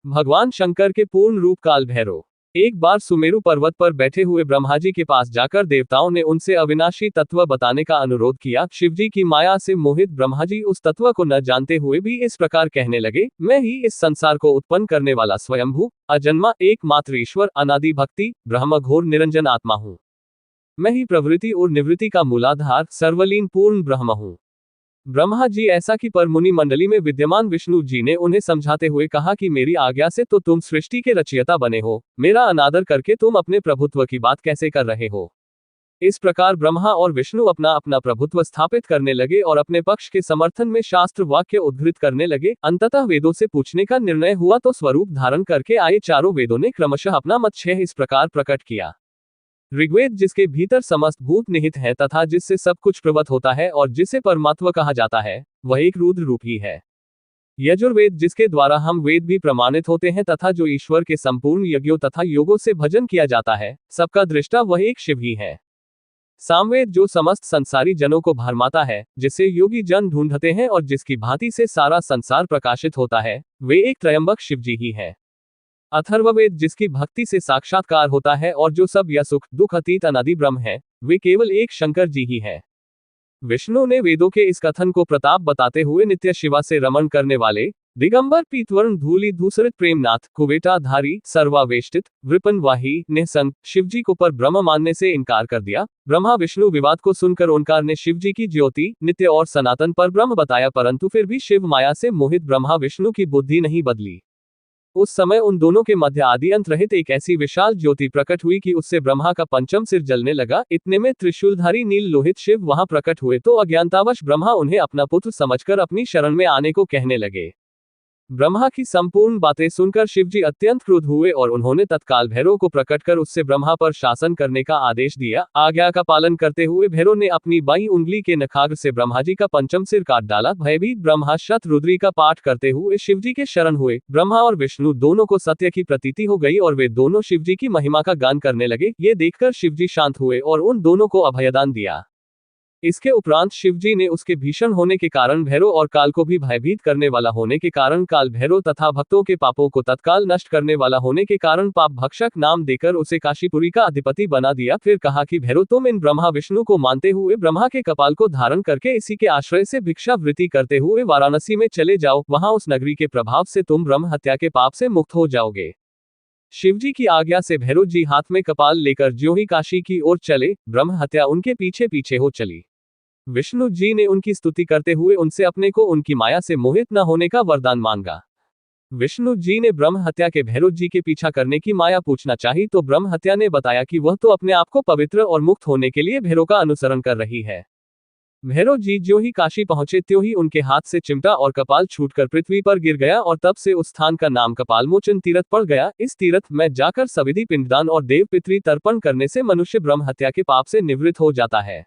भगवान शंकर के पूर्ण रूप काल भैरव। एक बार सुमेरु पर्वत पर बैठे हुए ब्रह्मा जी के पास जाकर देवताओं ने उनसे अविनाशी तत्व बताने का अनुरोध किया। शिवजी की माया से मोहित ब्रह्मा जी उस तत्व को न जानते हुए भी इस प्रकार कहने लगे, मैं ही इस संसार को उत्पन्न करने वाला स्वयंभू अजन्मा एकमात्र ईश्वर अनादि भक्ति ब्रह्म घोर निरंजन आत्मा हूँ। मैं ही प्रवृत्ति और निवृत्ति का मूलाधार सर्वलीन पूर्ण ब्रह्म हूँ। ब्रह्मा जी ऐसा कि पर मुनि मंडली में विद्यमान विष्णु जी ने उन्हें समझाते हुए कहा कि मेरी आज्ञा से तो तुम सृष्टि के रचयिता बने हो, मेरा अनादर करके तुम अपने प्रभुत्व की बात कैसे कर रहे हो। इस प्रकार ब्रह्मा और विष्णु अपना अपना प्रभुत्व स्थापित करने लगे और अपने पक्ष के समर्थन में शास्त्र वाक्य उद्धृत करने लगे। अंततः वेदों से पूछने का निर्णय हुआ तो स्वरूप धारण करके आए चारों वेदों ने क्रमशः अपना मत 6 इस प्रकार प्रकट किया। ऋग्वेद जिसके भीतर समस्त भूत निहित है तथा जिससे सब कुछ प्रवत होता है और जिसे परमात्मा कहा जाता है, वह एक रुद्र रूप ही है। यजुर्वेद जिसके द्वारा हम वेद भी प्रमाणित होते हैं तथा जो ईश्वर के संपूर्ण यज्ञों तथा योगों से भजन किया जाता है, सबका दृष्टा वह एक शिव ही है। सामवेद जो समस्त संसारी जनों को भरमाता है, जिसे योगी जन ढूंढते हैं और जिसकी भांति से सारा संसार प्रकाशित होता है, वे एक त्रयंबक शिवजी ही है। अथर्ववेद जिसकी भक्ति से साक्षात्कार होता है और जो सब या सुख दुख अतीत अनादि ब्रह्म है, वे केवल एक शंकर जी ही है। विष्णु ने वेदों के इस कथन को प्रताप बताते हुए नित्य शिवा से रमण करने वाले दिगंबर पीतवर्ण धूलि धूसरित प्रेमनाथ कुवेटाधारी सर्वावेष्टित वृपनवाही निःसंग शिवजी को पर ब्रह्म मानने से इनकार कर दिया। ब्रह्मा विष्णु विवाद को सुनकर ओंकार ने शिवजी की ज्योति नित्य और सनातन पर ब्रह्म बताया, परंतु फिर भी शिव माया से मोहित ब्रह्मा विष्णु की बुद्धि नहीं बदली। उस समय उन दोनों के मध्य आदि अंत रहित एक ऐसी विशाल ज्योति प्रकट हुई कि उससे ब्रह्मा का पंचम सिर जलने लगा। इतने में त्रिशूलधारी नील लोहित शिव वहां प्रकट हुए तो अज्ञानतावश ब्रह्मा उन्हें अपना पुत्र समझकर अपनी शरण में आने को कहने लगे। ब्रह्मा की संपूर्ण बातें सुनकर शिवजी अत्यंत क्रुद्ध हुए और उन्होंने तत्काल भैरव को प्रकट कर उससे ब्रह्मा पर शासन करने का आदेश दिया। आज्ञा का पालन करते हुए भैरव ने अपनी बाईं उंगली के नखाग्र से ब्रह्मा जी का पंचम सिर काट डाला। भयभीत ब्रह्मा शतरुद्री का पाठ करते हुए शिवजी के शरण हुए। ब्रह्मा और विष्णु दोनों को सत्य की प्रतीति हो गई और वे दोनों शिवजी की महिमा का गान करने लगे। ये देखकर शिवजी शांत हुए और उन दोनों को अभयदान दिया। इसके उपरांत शिवजी ने उसके भीषण होने के कारण भैरव और काल को भी भयभीत करने वाला होने के कारण काल भैरव तथा भक्तों के पापों को तत्काल नष्ट करने वाला होने के कारण पाप भक्षक नाम देकर उसे काशीपुरी का अधिपति बना दिया। फिर कहा कि भैरव तुम इन ब्रह्मा विष्णु को मानते हुए ब्रह्मा के कपाल को धारण करके इसी के आश्रय से भिक्षा वृत्ति करते हुए वाराणसी में चले जाओ, वहां उस नगरी के प्रभाव से तुम ब्रह्म हत्या के पाप से मुक्त हो जाओगे। शिवजी की आज्ञा से भैरव जी हाथ में कपाल लेकर ज्यों ही काशी की ओर चले, ब्रह्म हत्या उनके पीछे पीछे हो चली। विष्णु जी ने उनकी स्तुति करते हुए उनसे अपने को उनकी माया से मोहित न होने का वरदान मांगा। विष्णु जी ने ब्रह्म हत्या के भैरव जी के पीछा करने की माया पूछना चाही तो ब्रह्म हत्या ने बताया कि वह तो अपने आप को पवित्र और मुक्त होने के लिए भैरव का अनुसरण कर रही है। भैरव जी ज्यों ही काशी पहुंचे त्यों ही उनके हाथ से चिमटा और कपाल छूटकर पृथ्वी पर गिर गया और तब से उस स्थान का नाम कपालमोचन तीर्थ पड़ गया। इस तीर्थ में जाकर सविधि पिंडदान और देव पितृ तर्पण करने से मनुष्य ब्रह्म हत्या के पाप से निवृत्त हो जाता है।